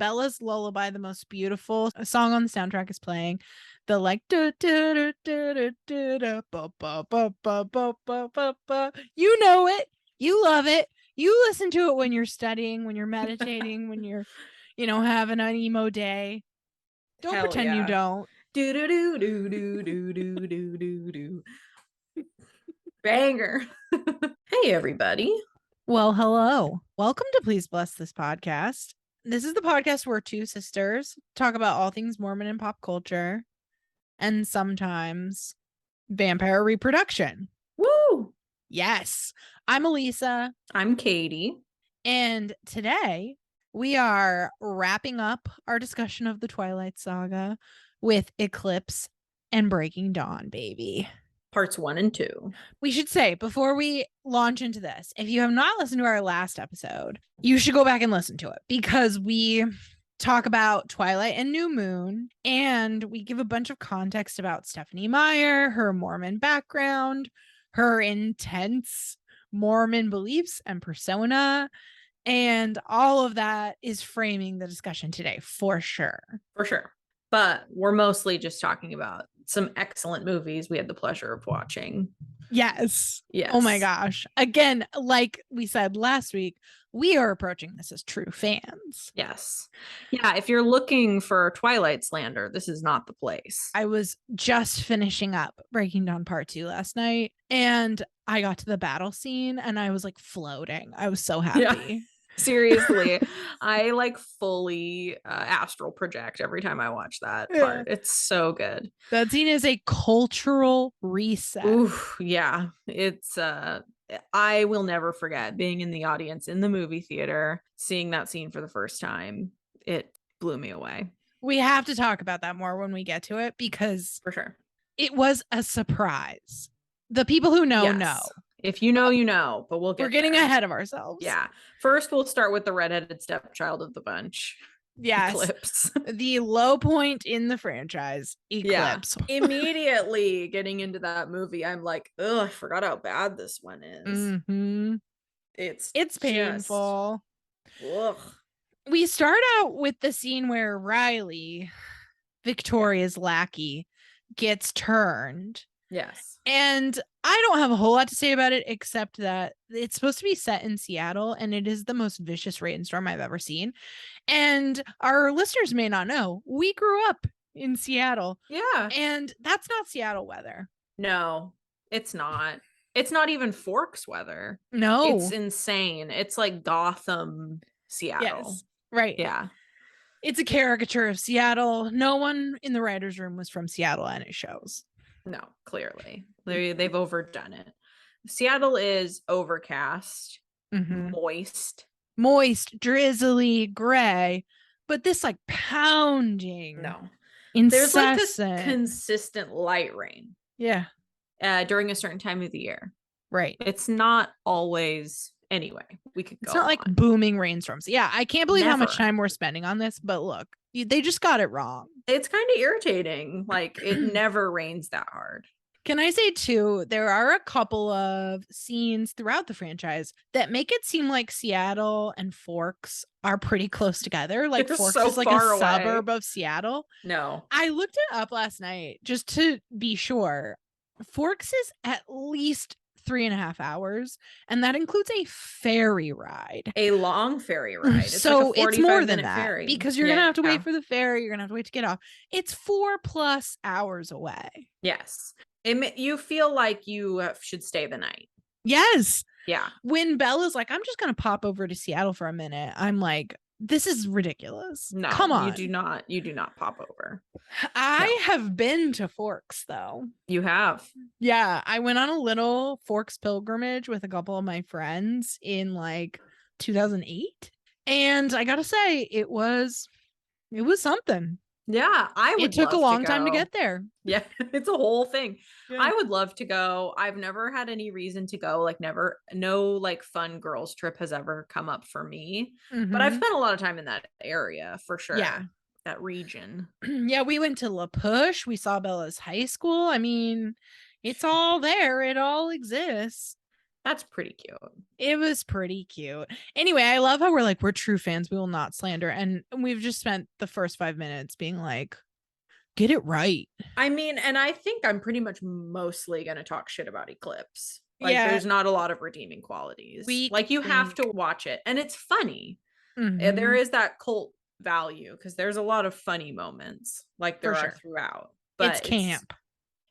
Bella's lullaby, the most beautiful song on the soundtrack, is playing. The like you know it, you love it, you listen to it when you're studying, when you're meditating, when you're, having an emo day. Don't Hell pretend you don't. Do do do do do do do do do do. Banger. Hey everybody. Well, hello. Welcome to Please Bless This Podcast. This is the podcast where two sisters talk about all things Mormon and pop culture, and sometimes vampire reproduction. Woo! Yes. I'm Elisa. I'm Katie. And today we are wrapping up our discussion of the Twilight Saga with Eclipse and Breaking Dawn, baby. Parts 1 and 2. We should say, before we launch into this, if you have not listened to our last episode, you should go back and listen to it, because we talk about Twilight and New Moon, and we give a bunch of context about Stephenie Meyer, her Mormon background, her intense Mormon beliefs and persona, and all of that is framing the discussion today, for sure. For sure. But we're mostly just talking about some excellent movies we had the pleasure of watching. Yes. Yes. Oh my gosh. Again, like we said last week, we are approaching this as true fans. Yes. Yeah, if you're looking for Twilight slander, this is not the place. I was just finishing up Breaking Dawn Part 2 last night, and I got to the battle scene and I was like floating. I was so happy. Yeah. Seriously, I like fully astral project every time I watch that part. It's so good. That scene is a cultural reset. Ooh, yeah. It's I will never forget being in the audience in the movie theater, seeing that scene for the first time. It blew me away. We have to talk about that more when we get to it, because for sure it was a surprise. The people who know know. If you know, you know, but we're getting ahead of ourselves. Yeah. First, we'll start with the redheaded stepchild of the bunch. Yes. Eclipse. The low point in the franchise, Eclipse. Yeah. Immediately getting into that movie, I'm like, oh, I forgot how bad this one is. Mm-hmm. It's painful. Ugh. We start out with the scene where Riley, Victoria's lackey, gets turned. Yes. And I don't have a whole lot to say about it, except that it's supposed to be set in Seattle, and it is the most vicious rainstorm I've ever seen. And our listeners may not know, we grew up in Seattle. Yeah. And that's not Seattle weather. No, it's not. It's not even Forks weather. No. It's insane. It's like Gotham, Seattle. Yes. Right. Yeah. It's a caricature of Seattle. No one in the writer's room was from Seattle, and it shows. No, clearly. They've overdone it. Seattle is overcast, moist, drizzly, gray, but this like pounding. No. Incessant. There's like this consistent light rain. Yeah. During a certain time of the year. Right. It's not always. Anyway, we could go. It's not like booming rainstorms. Yeah, I can't believe how much time we're spending on this, but look, they just got it wrong. It's kind of irritating. Like, it never rains that hard. Can I say, too, there are a couple of scenes throughout the franchise that make it seem like Seattle and Forks are pretty close together. Like, They're Forks so is like far a away. suburb of Seattle. No. I looked it up last night just to be sure. Forks is at least 3.5 hours, and that includes a ferry ride, a long ferry ride. So like it's more than that ferry. because you're gonna have to wait for the ferry, you're gonna have to wait to get off. It's 4+ hours away. Yes. You feel like you should stay the night. Yes. Yeah. When Bella's like, I'm just gonna pop over to Seattle for a minute, I'm like, this is ridiculous. No, come on. You do not pop over. I have been to Forks though. You have? Yeah, I went on a little Forks pilgrimage with a couple of my friends in like 2008, and I gotta say, it was something. Yeah, it took a long time to get there. Yeah, it's a whole thing. Yeah. I would love to go. I've never had any reason to go. Like, no like fun girls trip has ever come up for me. But I've spent a lot of time in that area for sure. Yeah. That region. Yeah, we went to La Push. We saw Bella's high school. I mean, it's all there. It all exists. That's pretty cute. It was pretty cute. Anyway, I love how we're true fans. We will not slander. And we've just spent the first 5 minutes being like, get it right. I mean, and I think I'm pretty much mostly going to talk shit about Eclipse. Like, Yeah. there's not a lot of redeeming qualities. Weak Like, you have link. to watch it. And it's funny. Mhm. There is that cult value because there's a lot of funny moments, like there For are sure. throughout. It's But camp.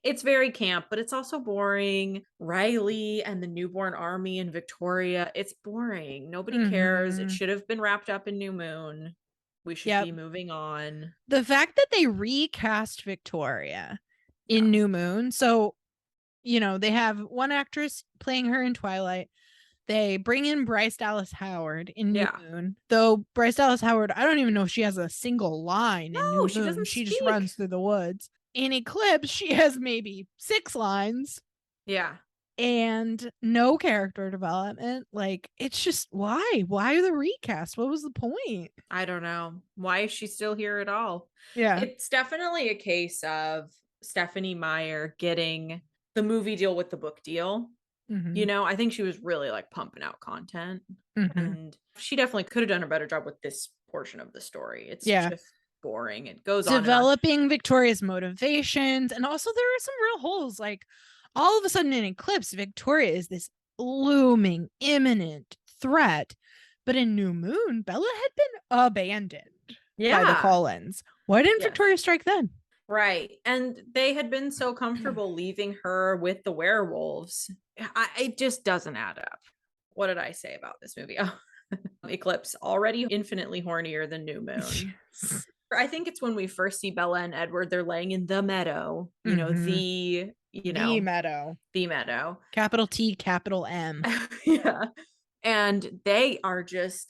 it's very camp, but it's also boring. Riley and the newborn army in Victoria, it's boring. Nobody cares. It Mhm. should have been wrapped up in New Moon. We should Yep. be moving on. The fact that they recast Victoria in Yeah. New Moon. So, you know, they have one actress playing her in Twilight. They bring in Bryce Dallas Howard in New Yeah. Moon. Though Bryce Dallas Howard, I don't even know if she has a single line in No, New she Moon. doesn't She just speak. runs through the woods. In Eclipse, she has maybe 6 lines Yeah. and no character development. Like, it's just why? Why the recast? What was the point? I don't know. Why is she still here at all? Yeah. It's definitely a case of Stephenie Meyer getting the movie deal with the book deal. Mhm. You know, I think she was really like pumping out content. Mhm. And she definitely could have done a better job with this portion of the story. It's Yeah. just boring. It goes on and on. Developing Victoria's motivations. And also, there are some real holes. Like, all of a sudden in Eclipse, Victoria is this looming, imminent threat. But in New Moon, Bella had been abandoned by the Yeah. Collins. Why didn't Yes. Victoria strike then? Right. And they had been so comfortable leaving her with the werewolves. It just doesn't add up. What did I say about this movie? Oh, Eclipse, already infinitely hornier than New Moon. Yes. I think it's when we first see Bella and Edward, they're laying in the meadow, you know, Mhm. The meadow. the meadow. Capital T, capital M. Yeah. And they are just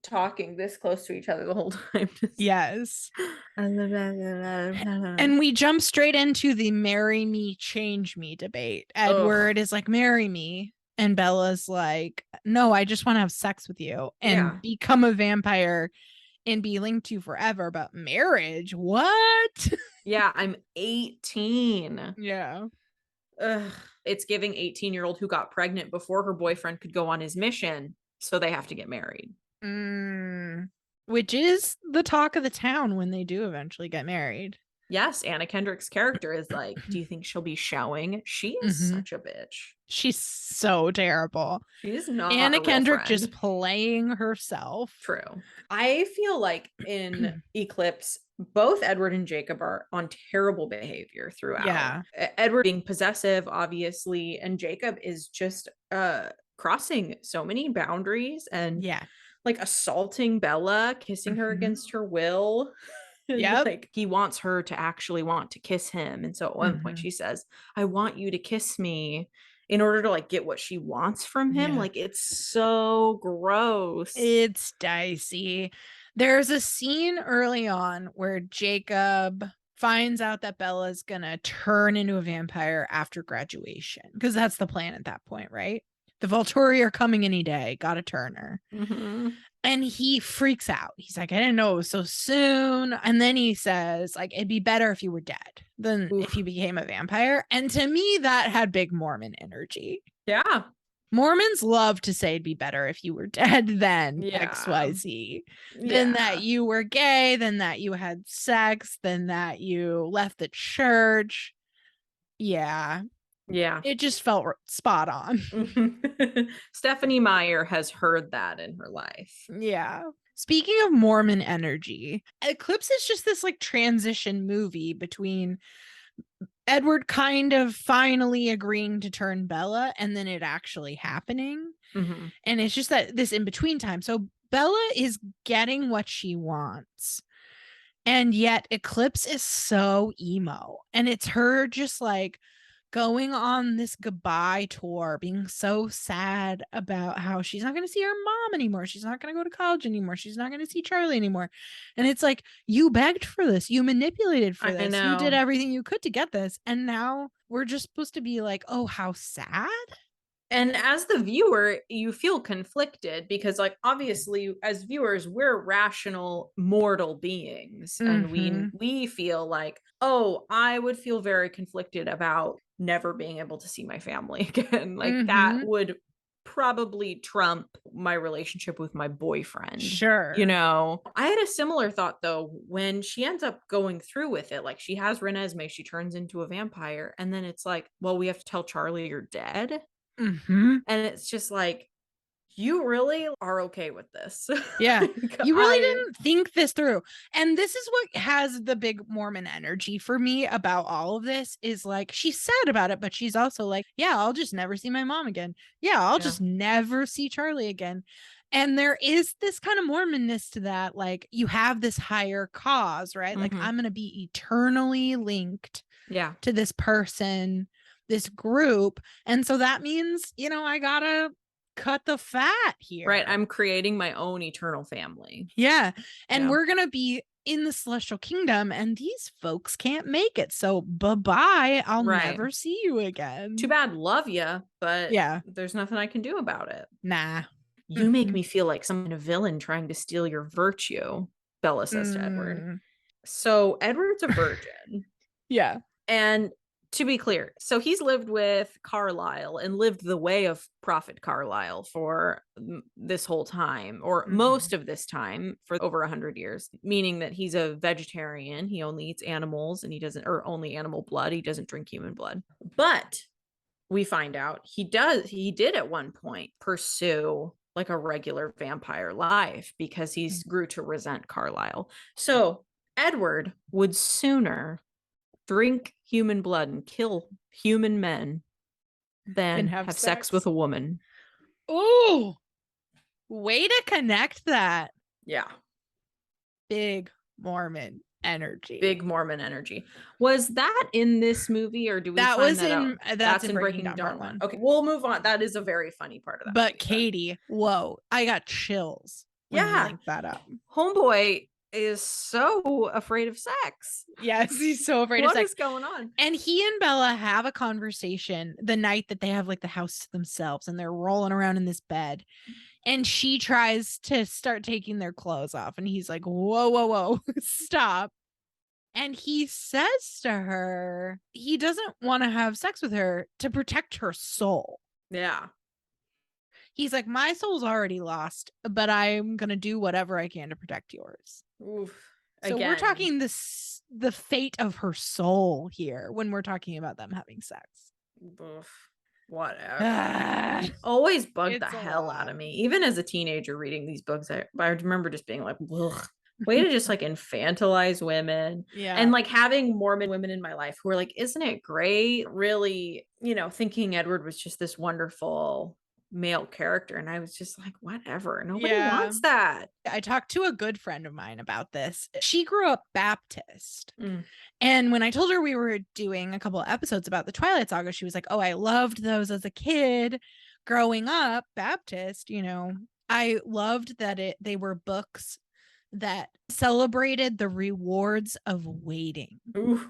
talking this close to each other the whole time. Yes. And And we jump straight into the marry me, change me debate. Edward is like, marry me. And Bella's like, no, I just want to have sex with you and become a vampire and be linked to forever. But marriage, what? Yeah, I'm 18. Yeah. Ugh. It's giving 18-year-old who got pregnant before her boyfriend could go on his mission, so they have to get married. Which is the talk of the town when they do eventually get married. Yes, Anna Kendrick's character is like, do you think she'll be showing? She is such a bitch. She's so terrible. She's not Anna Kendrick friend. just playing herself. True. I feel like in Eclipse, both Edward and Jacob are on terrible behavior throughout. Yeah. Edward being possessive, obviously, and Jacob is just crossing so many boundaries and like assaulting Bella, kissing her against her will. Yeah. Like he wants her to actually want to kiss him. And so at one point she says, I want you to kiss me, in order to like get what she wants from him. Like it's so gross. It's dicey. There's a scene early on where Jacob finds out that Bella's gonna turn into a vampire after graduation, because that's the plan at that point, right? The Volturi are coming any day, gotta turn her. And he freaks out. He's like, I didn't know it was so soon. And then he says, like, it'd be better if you were dead than if you became a vampire. And to me, that had big Mormon energy. Yeah. Mormons love to say it'd be better if you were dead than XYZ. Than that you were gay, than that you had sex, than that you left the church. Yeah. Yeah. It just felt spot on. Stephenie Meyer has heard that in her life. Yeah. Speaking of Mormon energy, Eclipse is just this like transition movie between Edward kind of finally agreeing to turn Bella and then it actually happening. And it's just that this in between time. So Bella is getting what she wants. And yet Eclipse is so emo. And it's her just like going on this goodbye tour, being so sad about how she's not going to see her mom anymore. She's not going to go to college anymore. She's not going to see Charlie anymore. And it's like, you begged for this. You manipulated for this. You did everything you could to get this. And now we're just supposed to be like, oh, how sad. And as the viewer, you feel conflicted because, like, obviously, as viewers, we're rational, mortal beings. And we feel like, oh, I would feel very conflicted about never being able to see my family again. Like, that would probably trump my relationship with my boyfriend. Sure. You know, I had a similar thought though when she ends up going through with it. Like she has Renesmee, she turns into a vampire, and then it's like, well, we have to tell Charlie you're dead. Mm-hmm. And it's just like, you really are okay with this. Yeah. Like, You really didn't think this through. And this is what has the big Mormon energy for me about all of this is like, she's sad about it, but she's also like, yeah, I'll just never see my mom again. Yeah, I'll just never see Charlie again. And there is this kind of Mormonness to that. Like, you have this higher cause, right? Like, I'm going to be eternally linked to this person, this group. And so that means, you know, I gotta cut the fat here. Right. I'm creating my own eternal family. Yeah. And we're going to be in the celestial kingdom, and these folks can't make it. So bye-bye. I'll never see you again. Too bad. Love you, but yeah, there's nothing I can do about it. Nah. You make me feel like some kind of villain trying to steal your virtue, Bella says to Edward. So Edward's a virgin. Yeah. And to be clear, so he's lived with Carlisle and lived the way of Prophet Carlisle for this whole time, or most of this time, for over 100 years, meaning that he's a vegetarian. He only eats animals, and he doesn't, or only animal blood. He doesn't drink human blood. But we find out he did at one point pursue like a regular vampire life because he grew to resent Carlisle. So Edward would sooner drink human blood and kill human men than have sex with a woman. Ooh, way to connect that. Yeah. Big Mormon energy. Big Mormon energy. Was that in this movie, or do we that find was that in out? That's in Breaking Dawn Part 1. Okay, we'll move on. That is a very funny part of that. But Katie, whoa, I got chills when you linked that up. Homeboy is so afraid of sex. Yes, he's so afraid of sex. What is going on? And he and Bella have a conversation the night that they have like the house to themselves, and they're rolling around in this bed. And she tries to start taking their clothes off, and he's like, whoa, stop. And he says to her, he doesn't want to have sex with her to protect her soul. Yeah. He's like, my soul's already lost, but I'm going to do whatever I can to protect yours. Oof. So we're talking the fate of her soul here when we're talking about them having sex. Oof. Whatever. Always bugged the hell out of me. Even as a teenager reading these books, I remember just being like, ugh. Way to just like infantilize women. Yeah. And like having Mormon women in my life who were like, isn't it great? Really, you know, thinking Edward was just this wonderful male character. And I was just like, whatever. Nobody wants that. I talked to a good friend of mine about this. She grew up Baptist. And when I told her we were doing a couple of episodes about the Twilight Saga, she was like, oh, I loved those as a kid growing up Baptist. You know, I loved that they were books that celebrated the rewards of waiting. Ooh.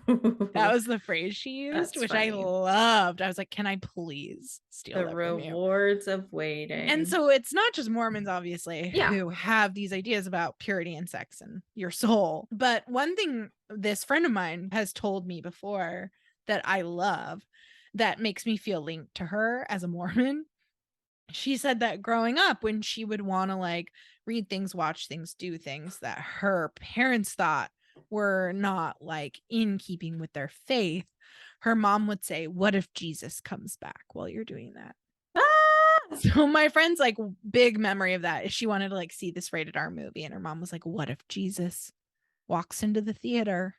That was the phrase she used, which funny. I loved. I was like, can I please steal the rewards of waiting? And so it's not just Mormons, obviously, who have these ideas about purity and sex and your soul. But one thing this friend of mine has told me before that I love, that makes me feel linked to her as a Mormon. She said that growing up, when she would want to like read things, watch things, do things that her parents thought were not like in keeping with their faith, her mom would say, what if Jesus comes back while you're doing that? So my friend's like big memory of that is she wanted to like see this rated R movie, and her mom was like, what if Jesus walks into the theater?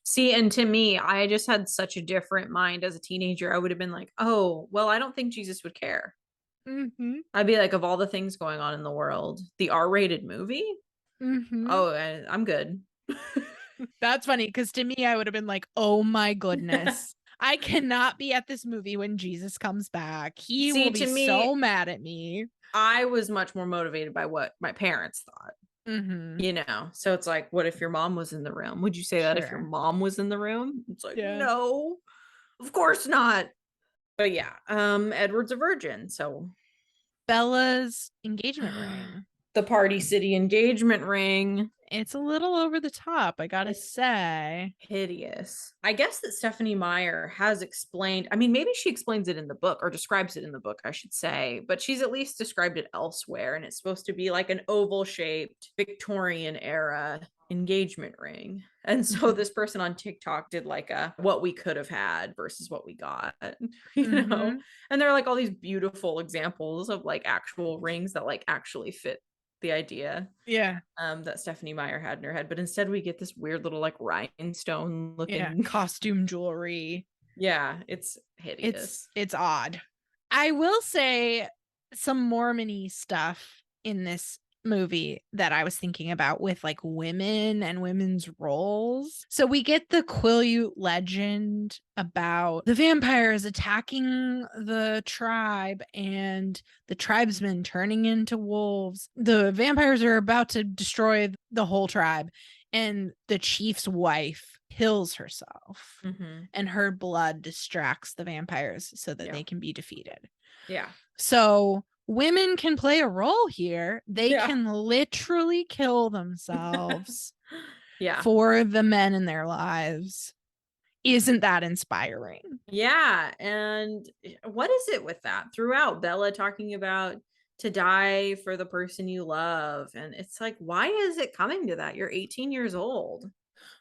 See, and to me, I just had such a different mind as a teenager. I would have been like, oh, well, I don't think Jesus would care. I'd be like, of all the things going on in the world, the R-rated movie? Oh, I'm good. That's funny, because to me, I would have been like, oh my goodness. I cannot be at this movie when Jesus comes back. He will be so mad at me. I was much more motivated by what my parents thought. You know, so it's like, what if your mom was in the room? Would you say that if your mom was in the room? It's like, no, of course not. But yeah, Edward's a virgin, so Bella's engagement ring, the Party City engagement ring, It's a little over the top, I gotta It's say. hideous. I guess that Stephenie Meyer has explained, I mean, maybe she explains it in the book or describes it in the book, I should say, but she's at least described it elsewhere. And it's supposed to be like an oval shaped Victorian era engagement ring. And so this person on TikTok did like a what we could have had versus what we got, you know? And there are like all these beautiful examples of like actual rings that like actually fit the idea Yeah. that Stephenie Meyer had in her head, but instead we get this weird little like rhinestone looking costume jewelry. Yeah, it's hideous. It's odd. I will say some Mormon-y stuff in this movie that I was thinking about with like women and women's roles. So we get the Quileute legend about the vampires attacking the tribe and the tribesmen turning into wolves. The vampires are about to destroy the whole tribe, and the chief's wife kills herself, and her blood distracts the vampires so that they can be defeated. Yeah. So women can play a role here. They can literally kill themselves for the men in their lives. Isn't that inspiring? Yeah. And what is it with that? Throughout, Bella talking about to die for the person you love. And it's like, why is it coming to that? You're 18 years old.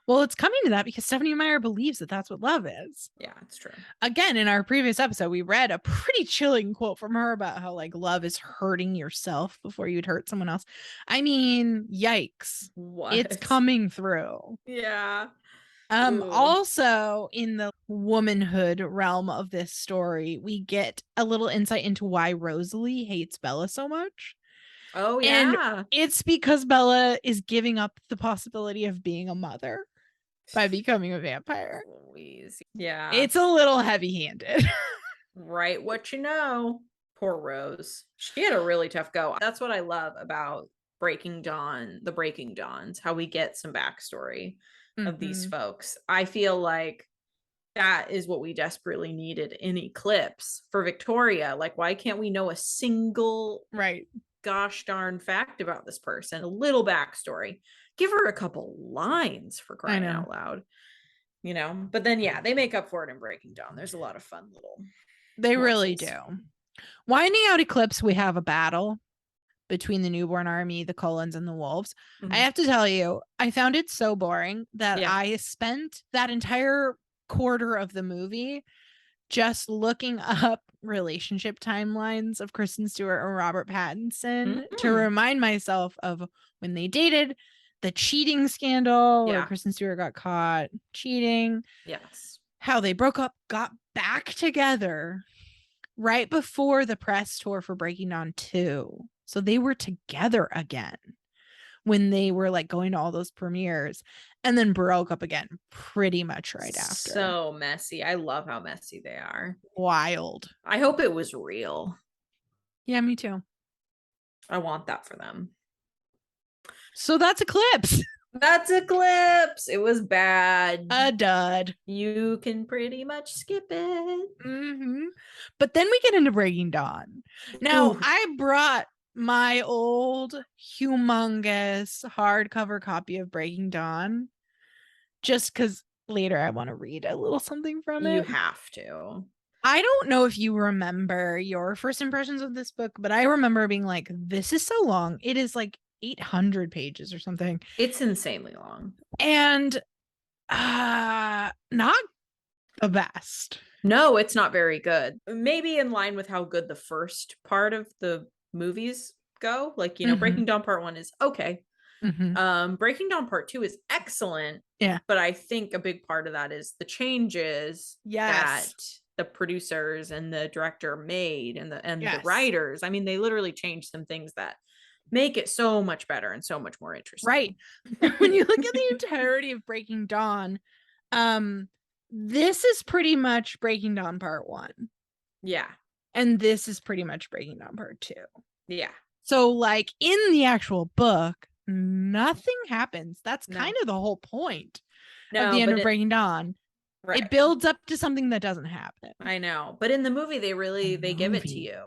Well, it's coming to that because Stephenie Meyer believes that that's what love is. Yeah, it's true. Again, in our previous episode, we read a pretty chilling quote from her about how like love is hurting yourself before you'd hurt someone else. I mean, yikes. What? It's coming through. Yeah. Also in the womanhood realm of this story, we get a little insight into why Rosalie hates Bella so much. Oh, yeah. And it's because Bella is giving up the possibility of being a mother by becoming a vampire. Louise. Yeah. It's a little heavy-handed. Right. What you know. Poor Rose. She had a really tough go. That's what I love about Breaking Dawn, the Breaking Dawns, how we get some backstory of these folks. I feel like that is what we desperately needed in Eclipse for Victoria. Like, why can't we know a single gosh darn fact about this person? A little backstory. Give her a couple lines, for crying out loud. You know, but then they make up for it in Breaking Dawn. There's a lot of fun little They really do. Winding out Eclipse, we have a battle between the newborn army, the Cullens, and the wolves. I have to tell you, I found it so boring that I spent that entire quarter of the movie just looking up relationship timelines of Kristen Stewart and Robert Pattinson to remind myself of when they dated, the cheating scandal where Kristen Stewart got caught cheating. Yes. How they broke up, got back together right before the press tour for Breaking Dawn 2. So they were together again when they were like going to all those premieres, and then broke up again pretty much right after. So messy. I love how messy they are. Wild. I hope it was real. Yeah, me too. I want that for them. So that's Eclipse. That's Eclipse. It was bad. A dud. You can pretty much skip it. But then we get into Breaking Dawn. Now, I brought my old humongous hardcover copy of Breaking Dawn just because later I want to read a little something from it. You have to. I don't know if you remember your first impressions of this book, but I remember being like, this is so long. It is like 800 pages or something. It's insanely long. And not the best. No, it's not very good. Maybe in line with how good the first part of the movies go. Like, you know, Breaking Dawn Part 1 is okay. Breaking Dawn Part 2 is excellent. Yeah. But I think a big part of that is the changes that the producers and the director made and the writers. I mean, they literally changed some things that make it so much better and so much more interesting. Right. When you look at the entirety of Breaking Dawn, this is pretty much Breaking Dawn Part 1. Yeah. And this is pretty much Breaking Dawn Part 2. Yeah. So like in the actual book, nothing happens. That's kind of the whole point of the end of Breaking Dawn. Right. It builds up to something that doesn't happen. I know. But in the movie, they give it to you.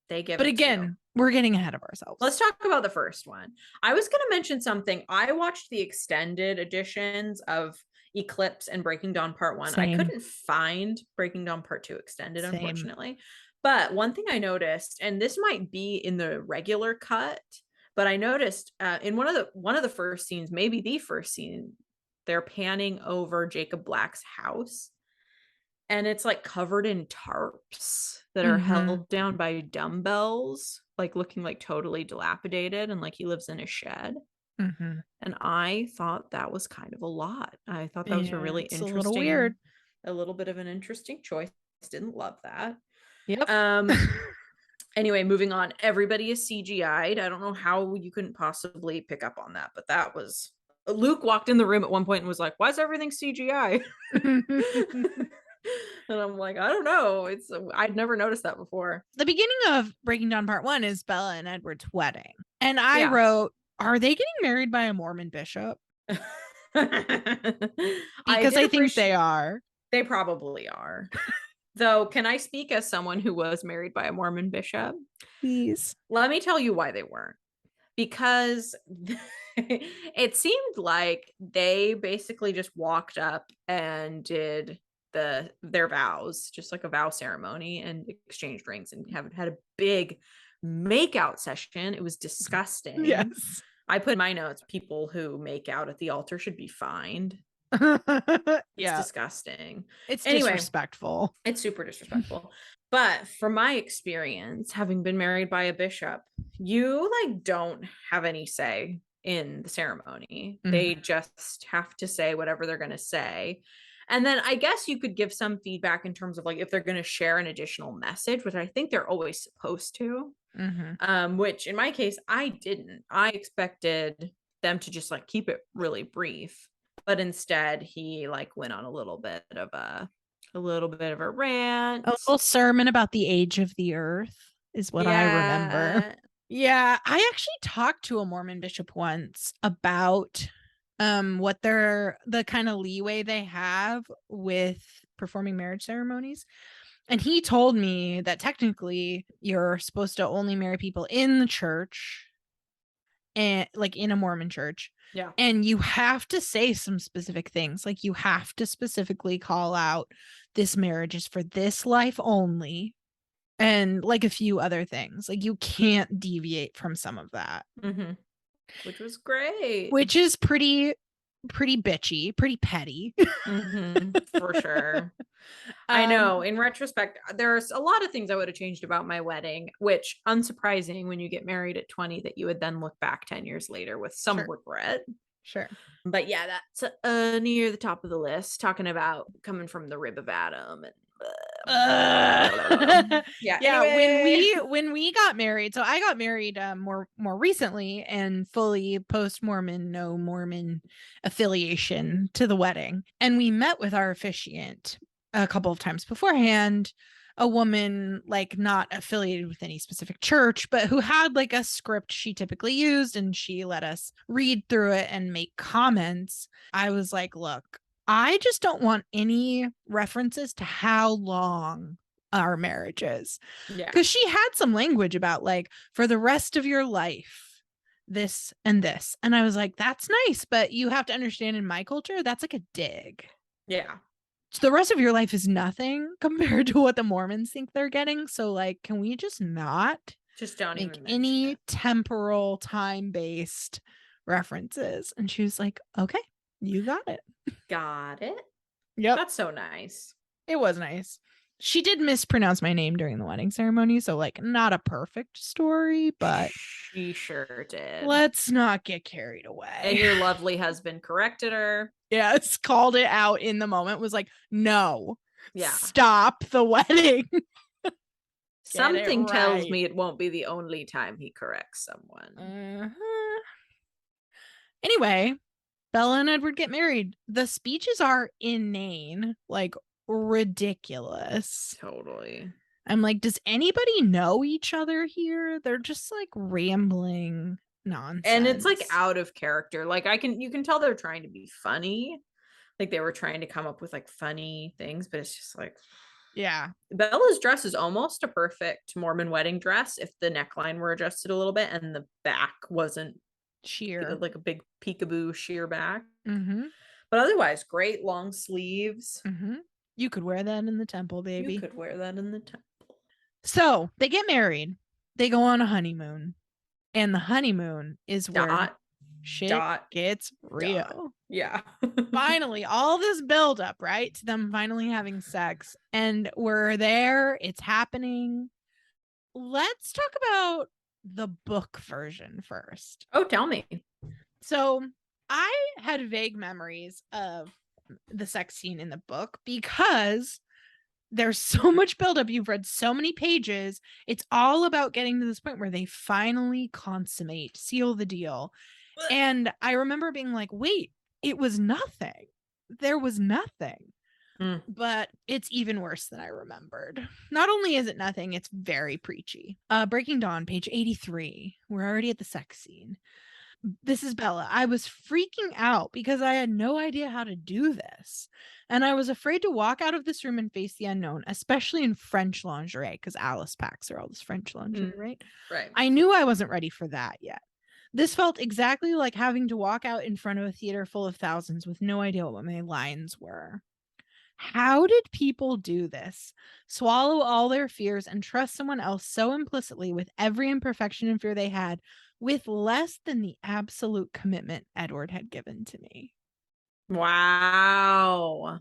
they give But it to you. again, we're getting ahead of ourselves. Let's talk about the first one. I was going to mention something. I watched the extended editions of Eclipse and Breaking Dawn Part 1. Same. I couldn't find Breaking Dawn Part 2 extended, Same. unfortunately. But one thing I noticed, and this might be in the regular cut, but I noticed in one of the first scenes, maybe the first scene, they're panning over Jacob Black's house. And it's like covered in tarps that are held down by dumbbells, like looking like totally dilapidated, and like he lives in a shed. Mm-hmm. And I thought that was kind of a lot. I thought that was a really interesting, a little weird, a little bit of an interesting choice. Didn't love that. Yep. Anyway, moving on. Everybody is CGI'd. I don't know how you couldn't possibly pick up on that, but that was. Luke walked in the room at one point and was like, "Why is everything CGI?" And I'm like, I don't know. I'd never noticed that before. The beginning of Breaking Dawn Part 1 is Bella and Edward's wedding. And I wrote, are they getting married by a Mormon bishop? Because I think they are. They probably are. Though, can I speak as someone who was married by a Mormon bishop? Please. Let me tell you why they weren't. Because it seemed like they basically just walked up and did their vows, just like a vow ceremony, and exchanged rings and had a big make-out session. It was disgusting. Yes. I put in my notes, people who make out at the altar should be fined. It's disgusting. It's disrespectful. It's super disrespectful. But from my experience, having been married by a bishop, you like don't have any say in the ceremony. They just have to say whatever they're going to say. And then I guess you could give some feedback in terms of like if they're going to share an additional message, which I think they're always supposed to. Which in my case, I didn't. I expected them to just like keep it really brief. But instead, he like went on a little bit of a rant. A little sermon about the age of the earth is what I remember. Yeah, I actually talked to a Mormon bishop once about what the kind of leeway they have with performing marriage ceremonies. And he told me that technically you're supposed to only marry people in the church, and like in a Mormon church. Yeah. And you have to say some specific things. Like you have to specifically call out this marriage is for this life only. And like a few other things. Like you can't deviate from some of that. Which was great. Which is pretty bitchy, pretty petty. For sure. I know. In retrospect, there's a lot of things I would have changed about my wedding, which unsurprising when you get married at 20 that you would then look back 10 years later with some regret. Sure. But yeah, that's near the top of the list, talking about coming from the rib of Adam and yeah. When we got married, so I got married more recently and fully post-Mormon, no Mormon affiliation to the wedding, and we met with our officiant a couple of times beforehand, a woman like not affiliated with any specific church, but who had like a script she typically used, and she let us read through it and make comments. I was like, look, I just don't want any references to how long our marriage is. Yeah. Because she had some language about like, for the rest of your life, this and this. And I was like, that's nice, but you have to understand in my culture, that's like a dig. Yeah. So the rest of your life is nothing compared to what the Mormons think they're getting. So like, can we just not don't make even any temporal time-based references? And she was like, okay, you got it. Got it. Yep. That's so nice. It was nice. She did mispronounce my name during the wedding ceremony, so like not a perfect story, but she sure did. Let's not get carried away. And your lovely husband corrected her. Yes, called it out in the moment, was like, no. Yeah. Stop the wedding. Something tells me it won't be the only time he corrects someone. Anyway, Bella and Edward get married. The speeches are inane, like ridiculous. Totally. I'm like, does anybody know each other here? They're just like rambling nonsense. And it's like out of character. Like you can tell they're trying to be funny. Like they were trying to come up with like funny things, but it's just like, Yeah. Bella's dress is almost a perfect Mormon wedding dress if the neckline were adjusted a little bit and the back wasn't Sheer. like a big peekaboo sheer back. Mm-hmm. But otherwise, great long sleeves. Mm-hmm. You could wear that in the temple, baby. You could wear that in the temple. So they get married. They go on a honeymoon. And the honeymoon is where shit gets real. Yeah. Finally, all this buildup, right? To them finally having sex. And we're there. It's happening. Let's talk about the book version first. Oh, tell me. So I had vague memories of the sex scene in the book because there's so much buildup. You've read so many pages. It's all about getting to this point where they finally consummate, seal the deal. And I remember being like, wait, it was nothing. There was nothing. But it's even worse than I remembered. Not only is it nothing, it's very preachy. Breaking Dawn, page 83. We're already at the sex scene. This is Bella. I was freaking out because I had no idea how to do this. And I was afraid to walk out of this room and face the unknown, especially in French lingerie, because Alice packs her all this French lingerie, right? Right. I knew I wasn't ready for that yet. This felt exactly like having to walk out in front of a theater full of thousands with no idea what my lines were. How did people do this? Swallow all their fears and trust someone else so implicitly with every imperfection and fear they had, with less than the absolute commitment Edward had given to me. Wow.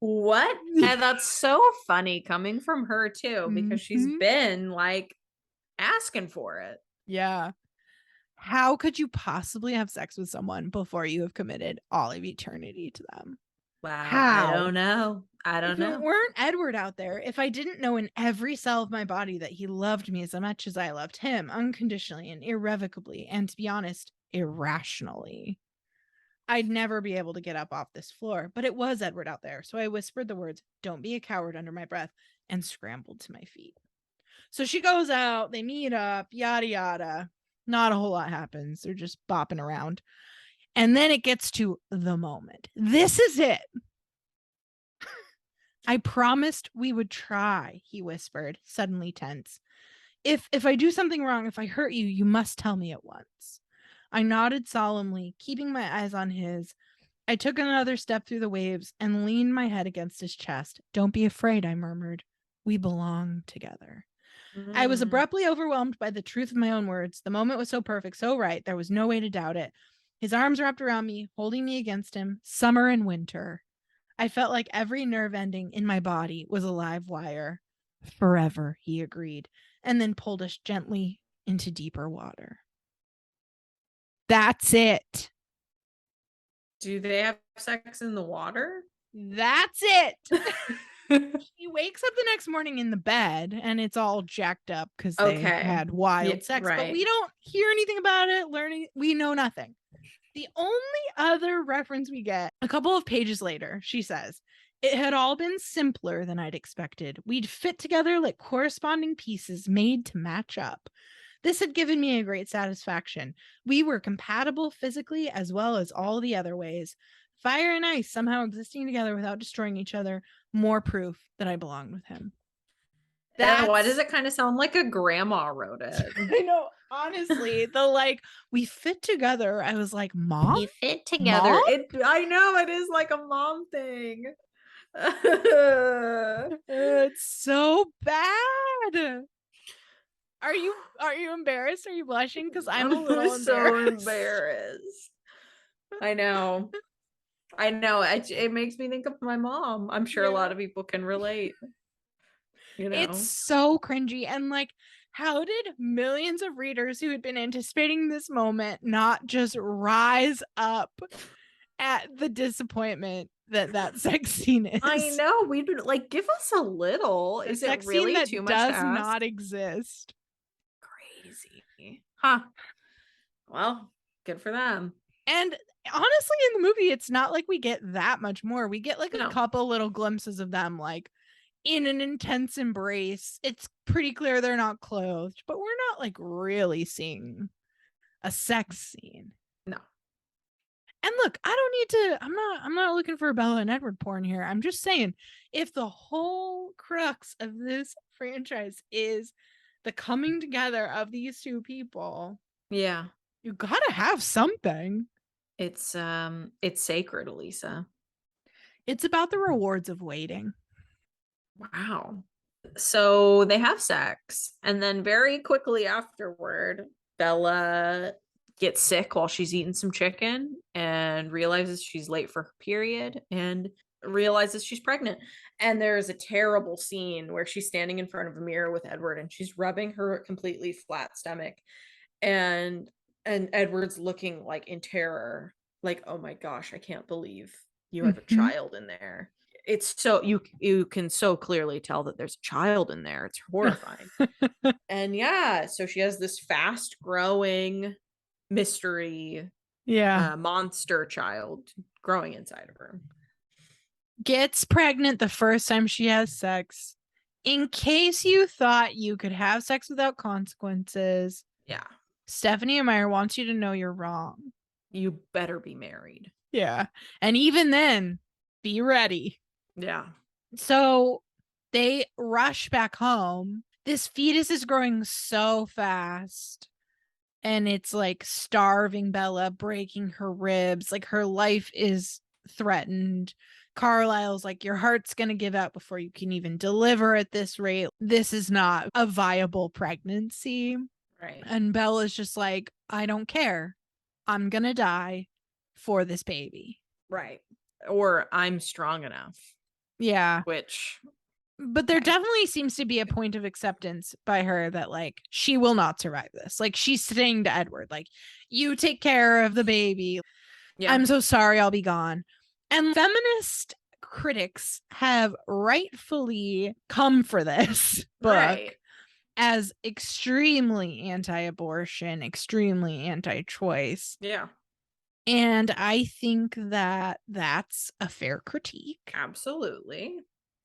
What? And that's so funny coming from her too, because she's been like asking for it. Yeah. How could you possibly have sex with someone before you have committed all of eternity to them? Wow. How? I don't know. If it weren't Edward out there, if I didn't know in every cell of my body that he loved me as much as I loved him, unconditionally and irrevocably, and to be honest, irrationally, I'd never be able to get up off this floor. But it was Edward out there. So I whispered the words, "Don't be a coward," under my breath and scrambled to my feet. So she goes out, they meet up, yada, yada. Not a whole lot happens. They're just bopping around. And then it gets to the moment. This is it. I promised we would try, he whispered, suddenly tense. If I do something wrong, if I hurt you, you must tell me at once. I nodded solemnly, keeping my eyes on his. I took another step through the waves and leaned my head against his chest. Don't be afraid, I murmured. We belong together. I was abruptly overwhelmed by the truth of my own words. The moment was so perfect, so right. There was no way to doubt it. His arms wrapped around me, holding me against him, summer and winter. I felt like every nerve ending in my body was a live wire. Forever, he agreed, and then pulled us gently into deeper water. That's it. Do they have sex in the water? That's it. He wakes up the next morning in the bed and it's all jacked up because they had wild sex, but we don't hear anything about it. We know nothing. The only other reference we get, a couple of pages later, she says, it had all been simpler than I'd expected. We'd fit together like corresponding pieces made to match up. This had given me a great satisfaction. We were compatible physically as well as all the other ways. Fire and ice somehow existing together without destroying each other. More proof that I belonged with him. Why does it kind of sound like a grandma wrote it? I know. Honestly, we fit together. I was like, Mom? We fit together. Mom? I know it is like a mom thing. It's so bad. Are you embarrassed? Are you blushing? Because I'm a little embarrassed. So embarrassed. I know. It makes me think of my mom. I'm sure a lot of people can relate. It's so cringy. And how did millions of readers who had been anticipating this moment not just rise up at the disappointment that sex scene is? I know. We'd been give us a little. Is it really that too much to ask? Does not exist. Crazy. Huh. Well, good for them. And honestly, in the movie, it's not like we get that much more. We get a couple little glimpses of them in an intense embrace. It's pretty clear they're not clothed, but we're not really seeing a sex scene. No. And look, I don't need to, I'm not looking for Bella and Edward porn here. I'm just saying, if the whole crux of this franchise is the coming together of these two people, Yeah. you gotta have something. It's sacred, Elisa. It's about the rewards of waiting. Wow. So they have sex, and then very quickly afterward, Bella gets sick while she's eating some chicken and realizes she's late for her period and realizes she's pregnant. And there's a terrible scene where she's standing in front of a mirror with Edward and she's rubbing her completely flat stomach, and Edward's looking like in terror, like, oh my gosh, I can't believe you have a child in there. It's so you can so clearly tell that there's a child in there. It's horrifying. And yeah, so she has this fast growing mystery monster child growing inside of her. Gets pregnant the first time she has sex. In case you thought you could have sex without consequences, Yeah, Stephenie Meyer wants you to know you're wrong. you better be married. Yeah. And even then, be ready. Yeah. So they rush back home. This fetus is growing so fast. And it's like starving Bella, breaking her ribs. Like her life is threatened. Carlisle's like, your heart's going to give out before you can even deliver at this rate. This is not a viable pregnancy. Right. And Bella's just like, I don't care. I'm going to die for this baby. Right. Or I'm strong enough. Yeah. Which. But there definitely seems to be a point of acceptance by her that, like, she will not survive this. Like, she's saying to Edward, like, you take care of the baby. Yeah. I'm so sorry, I'll be gone. And feminist critics have rightfully come for this book as extremely anti-abortion, extremely anti-choice. Yeah. And I think that that's a fair critique. Absolutely.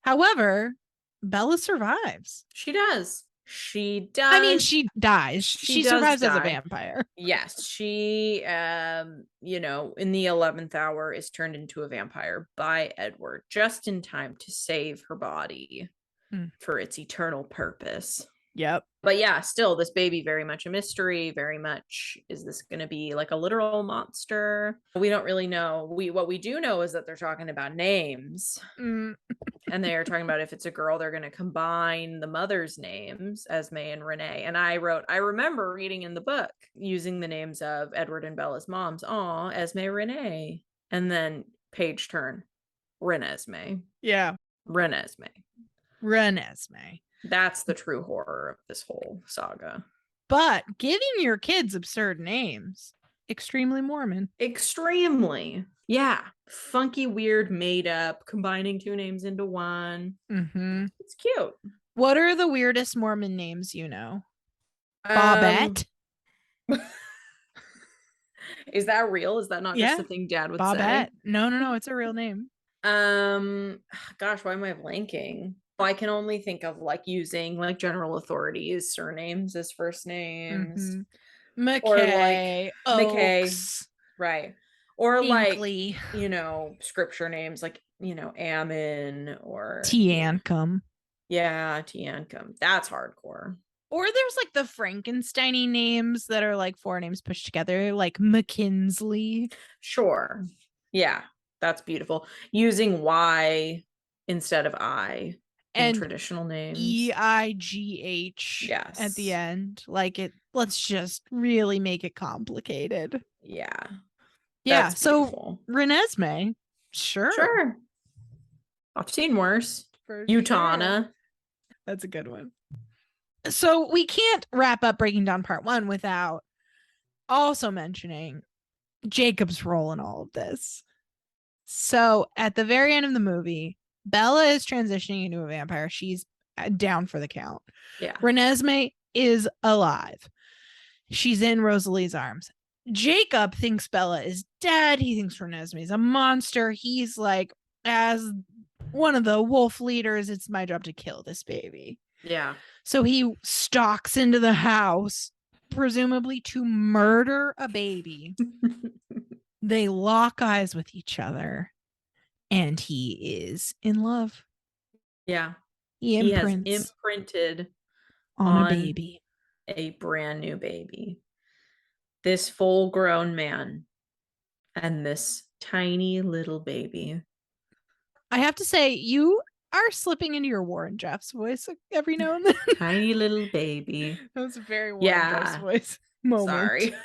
However, Bella survives. She does. She does. I mean, she dies. She survives as a vampire. Yes. She, in the 11th hour is turned into a vampire by Edward just in time to save her body for its eternal purpose. Yep. But yeah, still, this baby, very much a mystery. Very much, is this going to be like a literal monster? We don't really know. What we do know is that they're talking about names. And they are talking about if it's a girl, they're going to combine the mother's names, Esme and Renee. And I remember reading in the book using the names of Edward and Bella's moms. Aw, Esme, Renee. And then page turn, Renesmee. Yeah. Renesmee. That's the true horror of this whole saga. But giving your kids absurd names, extremely Mormon. Extremely. Yeah. Funky, weird, made up, combining two names into one. Mm-hmm. It's cute. What are the weirdest Mormon names you know? Bobette? Is that real? Is that not just a thing Dad would Bobette. say? No, it's a real name. Gosh, why am I blanking? I can only think of like using like general authorities surnames as first names. McKay, or like Oaks, McKay, right? Or Hinkley. like scripture names like Ammon or Teancum. Yeah, Teancum. That's hardcore. Or there's like the Frankenstein-y names that are like four names pushed together, like McKinsley. Sure. Yeah, that's beautiful. Using Y instead of I in traditional names. EIGH at the end. Like let's just really make it complicated. Yeah. Yeah. So Renesmee. Sure. I've seen worse. Utana. Sure. That's a good one. So we can't wrap up breaking down part 1 without also mentioning Jacob's role in all of this. So at the very end of the movie, Bella is transitioning into a vampire. She's down for the count. Yeah. Renesmee is alive. She's in Rosalie's arms. Jacob thinks Bella is dead. He thinks Renesmee is a monster. He's like, as one of the wolf leaders, it's my job to kill this baby. Yeah. So he stalks into the house, presumably to murder a baby. They lock eyes with each other, and he is in love. Yeah. He He has imprints imprinted on a on baby. a brand new baby. This full-grown man and this tiny little baby. I have to say, you are slipping into your Warren Jeffs voice every now and then. Tiny little baby. That was a very Warren Jeffs Yeah. voice moment. Sorry.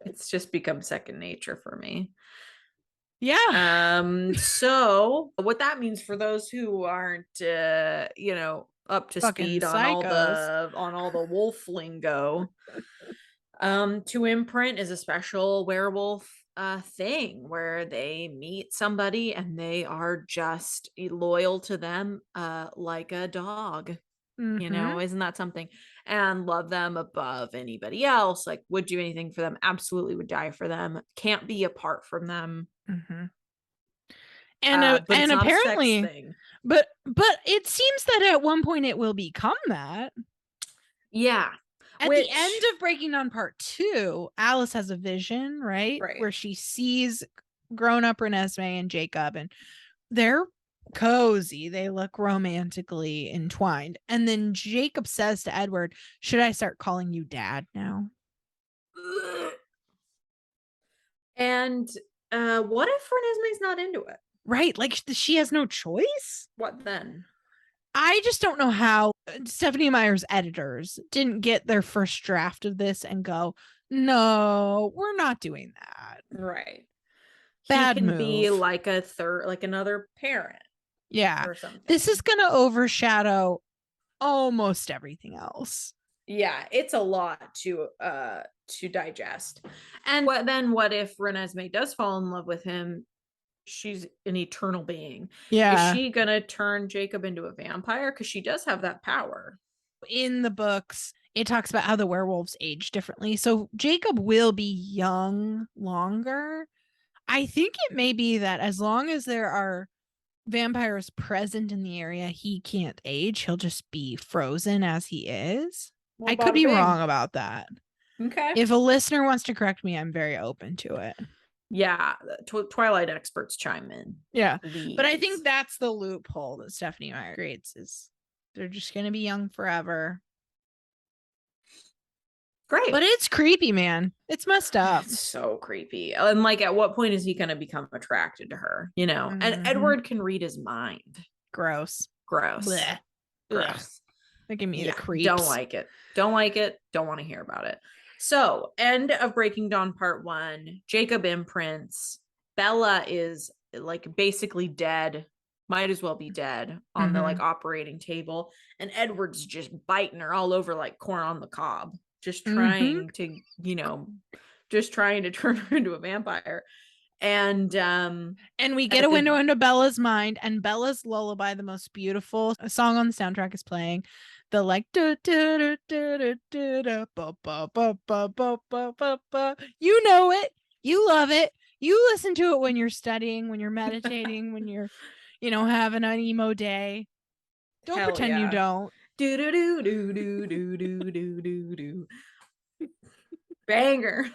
It's just become second nature for me. Yeah. So what that means for those who aren't up to Fucking speed on psychos. all the wolf lingo, to imprint is a special werewolf thing where they meet somebody and they are just loyal to them like a dog. Mm-hmm. Isn't that something? And love them above anybody else, like would do anything for them, absolutely would die for them, can't be apart from them. Mm-hmm. But And it's not a sex apparently, thing. but it seems that at one point it will become that. Yeah. At the end of Breaking Dawn Part 2, Alice has a vision, right? Where she sees grown-up Renesmee and Jacob, and they're cozy. They look romantically entwined. And then Jacob says to Edward, should I start calling you dad now? And what if Renesmee's not into it? Right. Like she has no choice. What then? I just don't know how Stephenie Meyer's editors didn't get their first draft of this and go, no, we're not doing that. Right. Bad he can move. be like another parent. Yeah. Or something. This is going to overshadow almost everything else. Yeah, it's a lot to digest. And what if Renesmee does fall in love with him? She's an eternal being. Yeah. Is she gonna turn Jacob into a vampire? Because she does have that power. In the books, it talks about how the werewolves age differently. So Jacob will be young longer. I think it may be that as long as there are vampires present in the area, he can't age. He'll just be frozen as he is. Well, I could be wrong about that. Okay. If a listener wants to correct me, I'm very open to it. Yeah, Twilight experts chime in. Yeah, please. But I think that's the loophole that Stephenie Meyer creates, is they're just going to be young forever. Great. But it's creepy, man. It's messed up. It's so creepy. And like, at what point is he going to become attracted to her? Mm-hmm. And Edward can read his mind. Gross. Blech. Gross. Making me the creeps. Don't like it. Don't want to hear about it. So, end of Breaking Dawn Part 1. Jacob imprints. Bella is like basically dead. Might as well be dead on the like operating table. And Edward's just biting her all over like corn on the cob. Just trying to, just trying to turn her into a vampire. And we get a window into Bella's mind, and Bella's lullaby, the most beautiful song on the soundtrack, is playing. The like you know it, you love it, you listen to it when you're studying, when you're meditating, when you're having an emo day. Don't pretend you don't. Do do do do do do do do do do. Banger.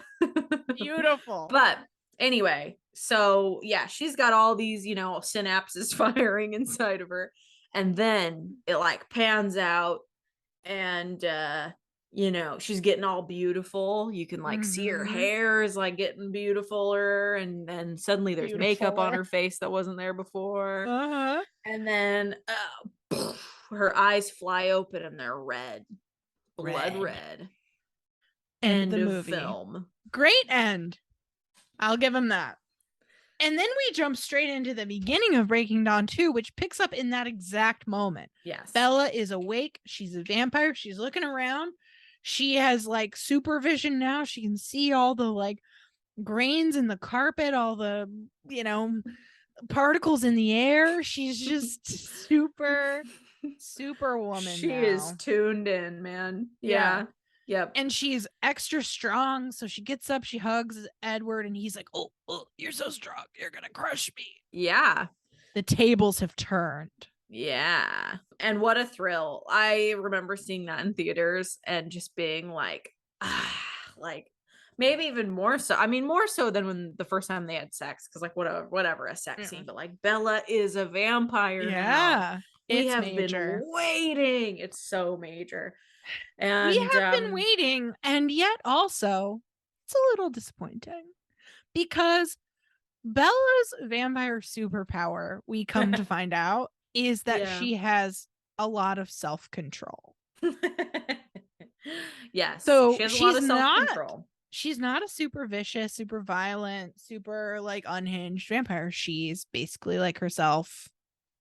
Beautiful. But anyway, so yeah, she's got all these synapses firing inside of her, and then it like pans out, and she's getting all beautiful. You can like see her hair is like getting beautifuler, and then suddenly there's makeup on her face that wasn't there before. And then her eyes fly open and they're red. Blood red. End of movie. Film. Great end. I'll give him that. And then we jump straight into the beginning of Breaking Dawn 2, which picks up in that exact moment. Yes. Bella is awake. She's a vampire. She's looking around. She has like supervision now. She can see all the like grains in the carpet, all the, particles in the air. She's just super woman. She is tuned in, man. Yeah. Yep. And she's extra strong. So she gets up, she hugs Edward, and he's like, oh, you're so strong. You're going to crush me. Yeah. The tables have turned. Yeah. And what a thrill. I remember seeing that in theaters and just being like Maybe even more so. I mean, more so than when the first time they had sex, because like whatever a sex Yeah. scene, but like Bella is a vampire now. Yeah, We it's have been major. waiting. It's so major. We And have been waiting, and yet also it's a little disappointing because Bella's vampire superpower, we come to find out, is that yeah. she has a lot of self-control. Yes, So she has a lot of self-control. she's not a super vicious, super violent, super like unhinged vampire. She's basically like herself.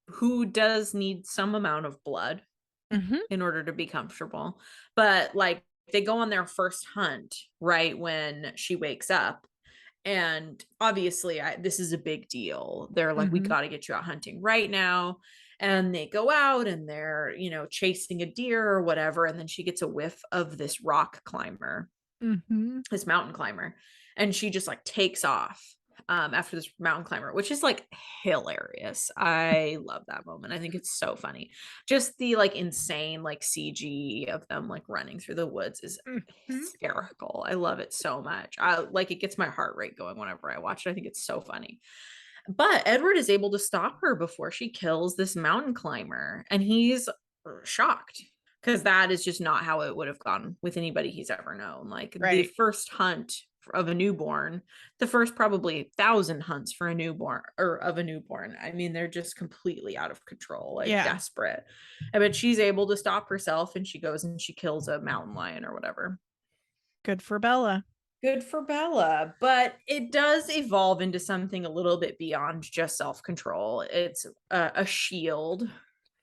Who does need some amount of blood Mm-hmm. in order to be comfortable. But like they go on their first hunt right when she wakes up. And obviously, this is a big deal. They're like, we Mm-hmm. got to get you out hunting right now. And they go out and they're, chasing a deer or whatever. And then she gets a whiff of this rock climber, Mm-hmm. this mountain climber. And she just like takes off after this mountain climber, which is like hilarious. I love that moment. I think it's so funny. Just the like insane like CG of them like running through the woods is Mm-hmm. hysterical. I love it so much. I like it gets my heart rate going whenever I watch it. I think it's so funny. But Edward is able to stop her before she kills this mountain climber, and he's shocked because that is just not how it would have gone with anybody he's ever known. Like the Right. first hunt of a newborn, the first probably 1,000 hunts for a newborn or of a newborn. I mean, they're just completely out of control, like Yeah. desperate. But she's able to stop herself and she goes and she kills a mountain lion or whatever. Good for Bella. Good for Bella, but it does evolve into something a little bit beyond just self-control. It's a shield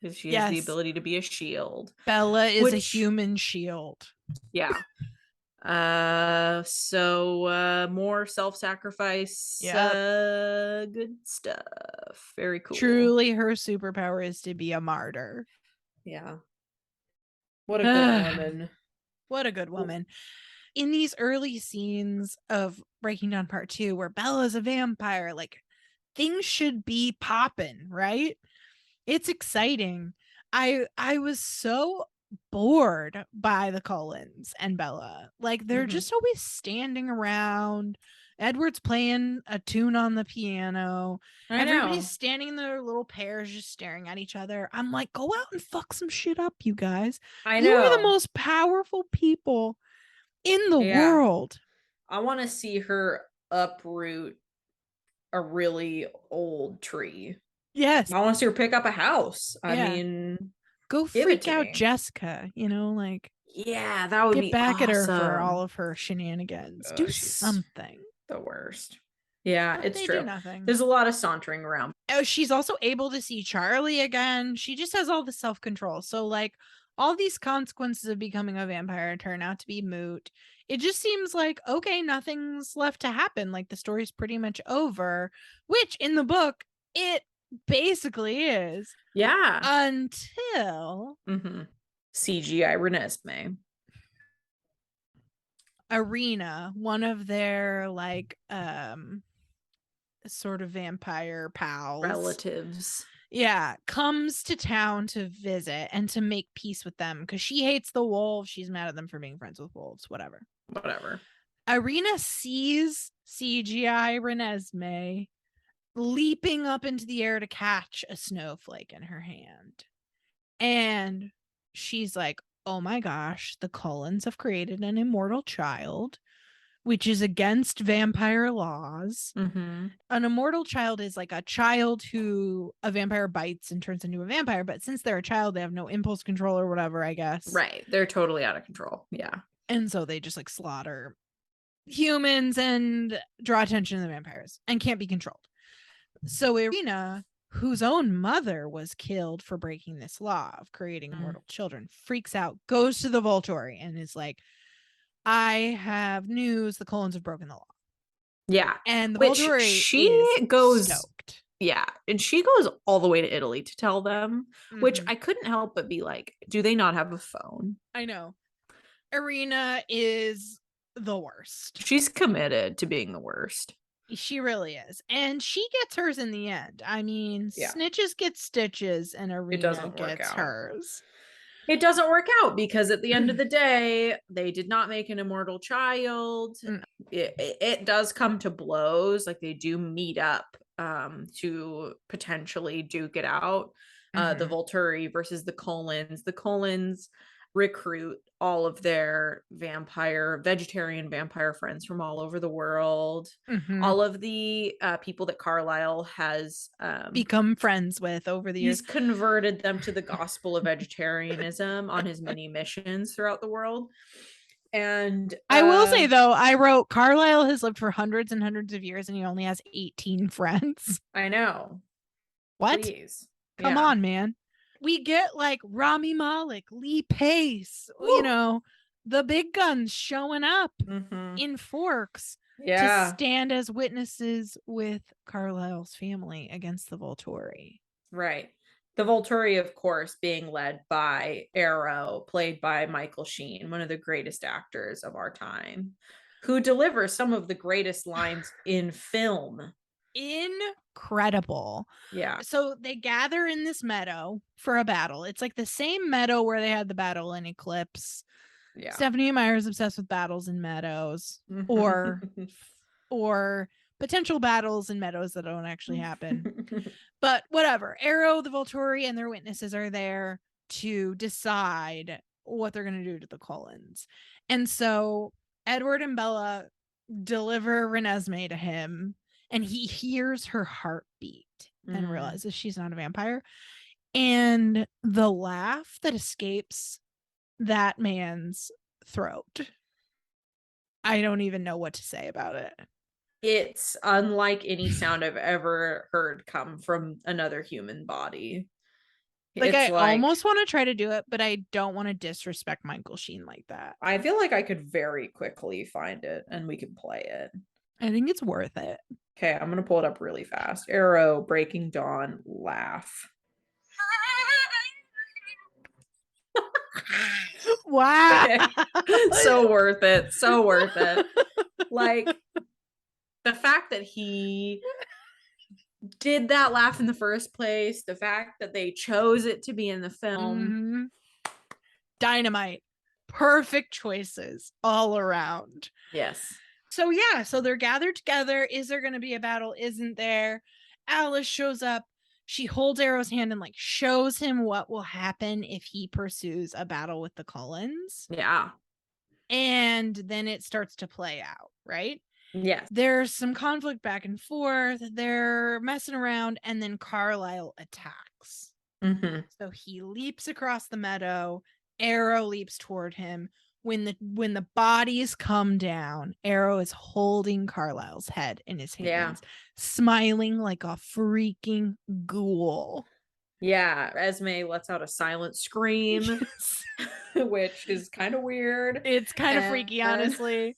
because she has the Yes. ability to be a shield. Bella is a Which, human shield. yeah. More self-sacrifice, Yep. good stuff. Very cool. Truly, her superpower is to be a martyr. Yeah. What a good woman. What a good woman. In these early scenes of Breaking Dawn Part 2, where Bella's a vampire, like things should be popping, right? It's exciting. I was so bored by the Cullens and Bella. Like they're just always standing around. Edward's playing a tune on the piano. Everybody's standing in their little pairs just staring at each other. I'm like, go out and fuck some shit up, you guys. You are the most powerful people in the world. I want to see her uproot a really old tree. Yes. I want to see her pick up a house. I mean, go freak out Jessica, like yeah, that would get be back awesome. at her for all of her shenanigans. Do something. The worst. Yeah, it's true. Do nothing. There's a lot of sauntering around. Oh, she's also able to see Charlie again. She just has all the self-control. So like all these consequences of becoming a vampire turn out to be moot. It just seems like, okay, nothing's left to happen. Like the story's pretty much over, which in the book, it basically is. Yeah. Until CGI Renesmee. Irina, one of their like sort of vampire pals, relatives, comes to town to visit and to make peace with them because she hates the wolves. She's mad at them for being friends with wolves. Whatever. Irina sees CGI Renesmee leaping up into the air to catch a snowflake in her hand, and she's like, oh my gosh, the Cullens have created an immortal child, which is against vampire laws. An immortal child is like a child who a vampire bites and turns into a vampire, but since they're a child, they have no impulse control or whatever, I guess. Right. They're totally out of control. Yeah. And so they just like slaughter humans and draw attention to the vampires and can't be controlled. So Irina, whose own mother was killed for breaking this law of creating immortal children, freaks out, goes to the Volturi and is like, I have news, the Cullens have broken the law. Yeah. And the Volturi goes stoked. Yeah. And she goes all the way to Italy to tell them, which I couldn't help but be like, do they not have a phone? I know. Irina is the worst. She's committed to being the worst. She really is. And she gets hers in the end. I mean, snitches get stitches and Irina gets hers. it doesn't work out because at the end of the day, they did not make an immortal child. It does come to blows. Like they do meet up to potentially duke it out. The Volturi versus the Colons. The Colons recruit all of their vegetarian vampire friends from all over the world. All of the people that Carlisle has become friends with over the years. He's converted them to the gospel of vegetarianism on his many missions throughout the world. And I will say, though, I wrote Carlisle has lived for hundreds and hundreds of years and he only has 18 friends. I know. What? Please. Come on, man. We get like Rami Malek, Lee Pace, the big guns showing up in Forks to stand as witnesses with Carlisle's family against the Volturi. Right. The Volturi, of course, being led by Arrow, played by Michael Sheen, one of the greatest actors of our time, who delivers some of the greatest lines in film. Incredible. Yeah. So they gather in this meadow for a battle. It's like the same meadow where they had the battle in Eclipse. Yeah. Stephenie Meyer is obsessed with battles in meadows or potential battles in meadows that don't actually happen. But whatever. Arrow, the Volturi, and their witnesses are there to decide what they're going to do to the Cullens. And so Edward and Bella deliver Renesmee to him, and he hears her heartbeat and realizes she's not a vampire. And the laugh that escapes that man's throat, I don't even know what to say about it. It's unlike any sound I've ever heard come from another human body. Like, I almost want to try to do it, but I don't want to disrespect Michael Sheen like that. I feel like I could very quickly find it and we can play it. I think it's worth it. Okay, I'm going to pull it up really fast. Arrow, Breaking Dawn, laugh. Wow. Okay. So worth it. So worth it. Like, the fact that he did that laugh in the first place, the fact that they chose it to be in the film. Dynamite. Perfect choices all around. Yes. So yeah, so they're gathered together. Is there going to be a battle? Isn't there? Alice shows up. She holds Arrow's hand and like shows him what will happen if he pursues a battle with the Cullens. Yeah. And then it starts to play out, right? Yes. There's some conflict back and forth. They're messing around, and then Carlisle attacks. So he leaps across the meadow. Arrow leaps toward him. When the bodies come down, Arrow is holding Carlisle's head in his hands, smiling like a freaking ghoul. Yeah, Esme lets out a silent scream, which is kind of weird. It's kind of freaky, honestly.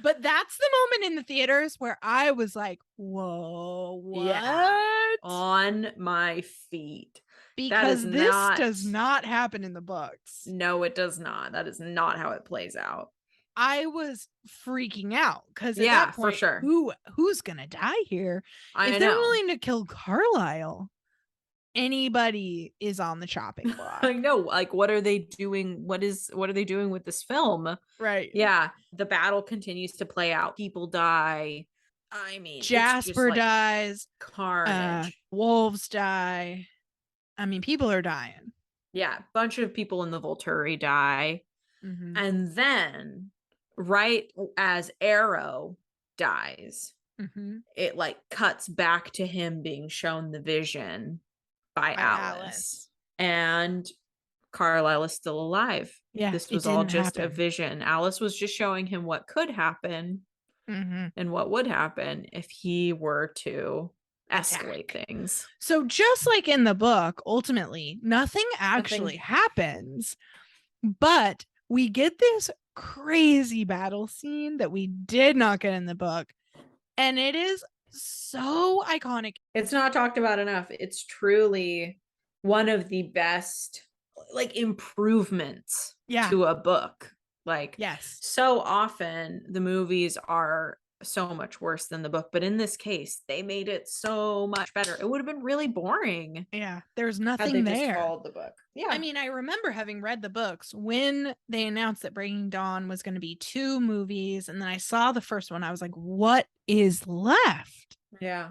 But that's the moment in the theaters where I was like, whoa, what? Yeah, on my feet. Because this does not happen in the books. No, it does not. That is not how it plays out. I was freaking out because at that point, for sure. Who's gonna die here? If they're willing to kill Carlisle, anybody is on the chopping block. I know. Like, what are they doing? What are they doing with this film? Right. Yeah. The battle continues to play out. People die. I mean, Jasper dies. Carnage. Wolves die. I mean, people are dying. Yeah. A bunch of people in the Volturi die. And then, right as Arrow dies, it like cuts back to him being shown the vision by Alice. And Carlisle is still alive. Yeah, this was all just a vision. Alice was just showing him what could happen and what would happen if he were to escalate things. So just like in the book, ultimately, nothing actually happens, but we get this crazy battle scene that we did not get in the book, and it is so iconic. It's not talked about enough. It's truly one of the best like improvements to a book. Like, yes, so often the movies are so much worse than the book, but in this case, they made it so much better. It would have been really boring Yeah, there's had nothing they there. just followed the book. Yeah. I mean, I remember having read the books when they announced that Breaking Dawn was going to be 2 movies, and then I saw the first one. I was like, what is left? Yeah.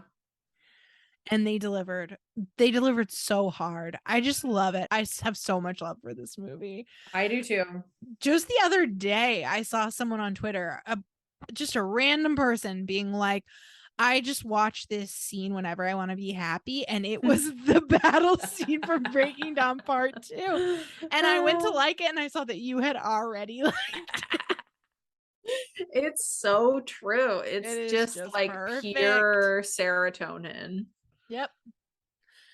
And they delivered. They delivered so hard. I just love it. I have so much love for this movie. I do too. Just the other day, I saw someone on Twitter, just a random person being like, I just watch this scene whenever I want to be happy, and it was the battle scene from Breaking Dawn Part 2. And I went to like it, and I saw that you had already liked it. It's so true. It's It is just like perfect. pure serotonin. Yep.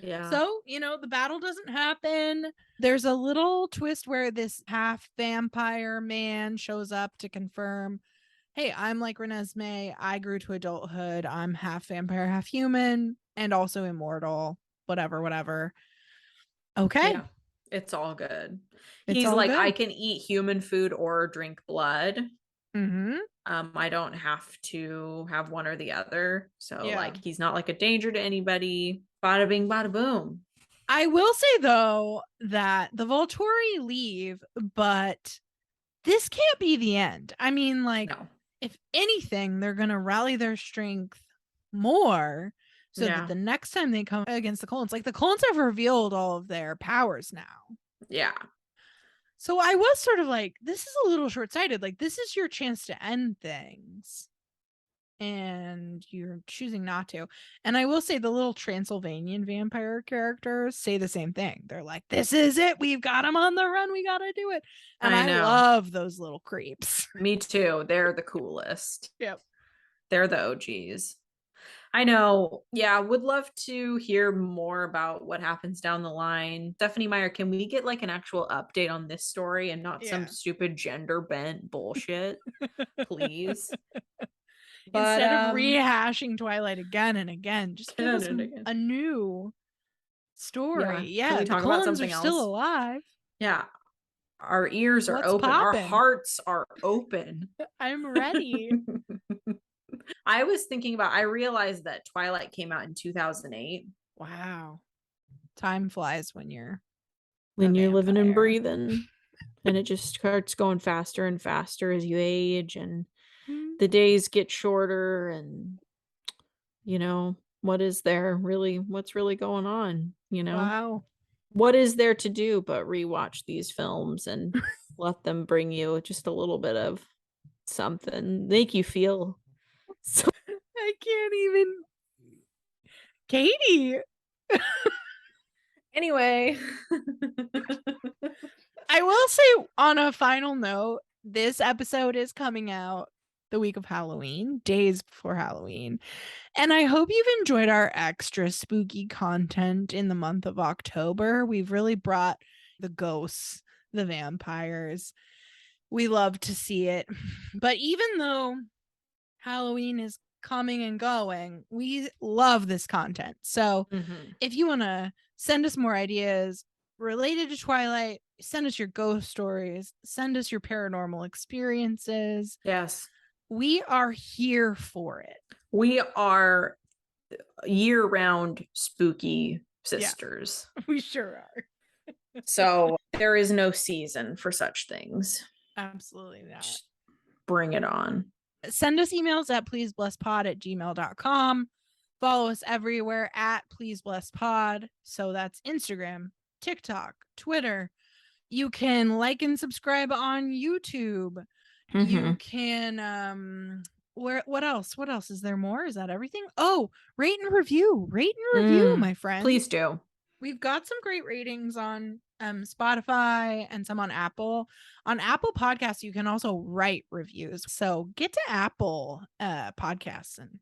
Yeah. So, the battle doesn't happen. There's a little twist where this half vampire man shows up to confirm, hey, I'm like Renesmee. I grew to adulthood. I'm half vampire, half human, and also immortal. Whatever. Okay. Yeah. It's all good. It's He's all like, good. I can eat human food or drink blood. Mm-hmm. I don't have to have one or the other. So Yeah. like, he's not like a danger to anybody. Bada bing, bada boom. I will say, though, that the Volturi leave, but this can't be the end. I mean, like, No. if anything, they're going to rally their strength more so that the next time they come against the clones, like the clones have revealed all of their powers now. Yeah. So I was sort of like, this is a little short-sighted. Like, this is your chance to end things. And you're choosing not to. And I will say the little Transylvanian vampire characters say the same thing. They're like, this is it. We've got them on the run. We got to do it. And I love those little creeps. Me too. They're the coolest. Yep. They're the OGs. I know. Yeah, would love to hear more about what happens down the line. Stephenie Meyer, can we get like an actual update on this story and not some stupid gender bent bullshit? Please. But, instead of rehashing Twilight again and again, just give us a new story. Yeah, the Cullens are still alive. Yeah. Our ears are open. Our hearts are open. I'm ready. I was thinking about, I realized that Twilight came out in 2008. Wow. Time flies when you're living and breathing. And it just starts going faster and faster as you age, and the days get shorter, and what's really going on, Wow. What is there to do but rewatch these films and let them bring you just a little bit of something, make you feel so. I can't even. Katie. Anyway. I will say, on a final note, this episode is coming out the week of Halloween, days before Halloween. And I hope you've enjoyed our extra spooky content in the month of October. We've really brought the ghosts, the vampires. We love to see it. But even though Halloween is coming and going, we love this content. So if you want to send us more ideas related to Twilight, send us your ghost stories, send us your paranormal experiences. Yes. We are here for it. We are year-round spooky sisters. Yeah, we sure are. So there is no season for such things. Absolutely not. Just bring it on. Send us emails at pleaseblesspod@gmail.com. Follow us everywhere at pleaseblesspod. So that's Instagram, TikTok, Twitter. You can like and subscribe on YouTube. You can what else is there more? Is that everything? Oh, rate and review, my friend. Please do. We've got some great ratings on Spotify and some on Apple. On Apple Podcasts, you can also write reviews. So get to Apple Podcasts and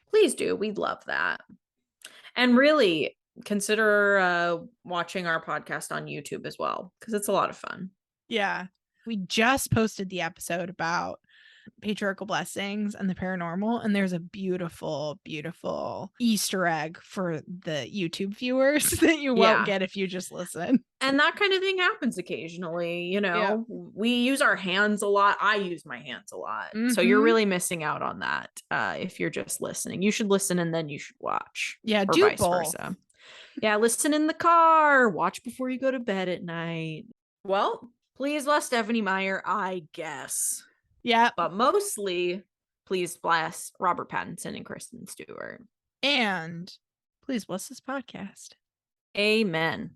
please do. We'd love that. And really consider watching our podcast on YouTube as well, because it's a lot of fun. Yeah. We just posted the episode about patriarchal blessings and the paranormal, and there's a beautiful, beautiful Easter egg for the YouTube viewers that you won't get if you just listen. And that kind of thing happens occasionally, you know. We use our hands a lot. I use my hands a lot. So you're really missing out on that if you're just listening. You should listen and then you should watch. Yeah, or do vice both. versa. Yeah, listen in the car, watch before you go to bed at night. Well, please bless Stephenie Meyer, I guess. Yeah. But mostly, please bless Robert Pattinson and Kristen Stewart. And please bless this podcast. Amen.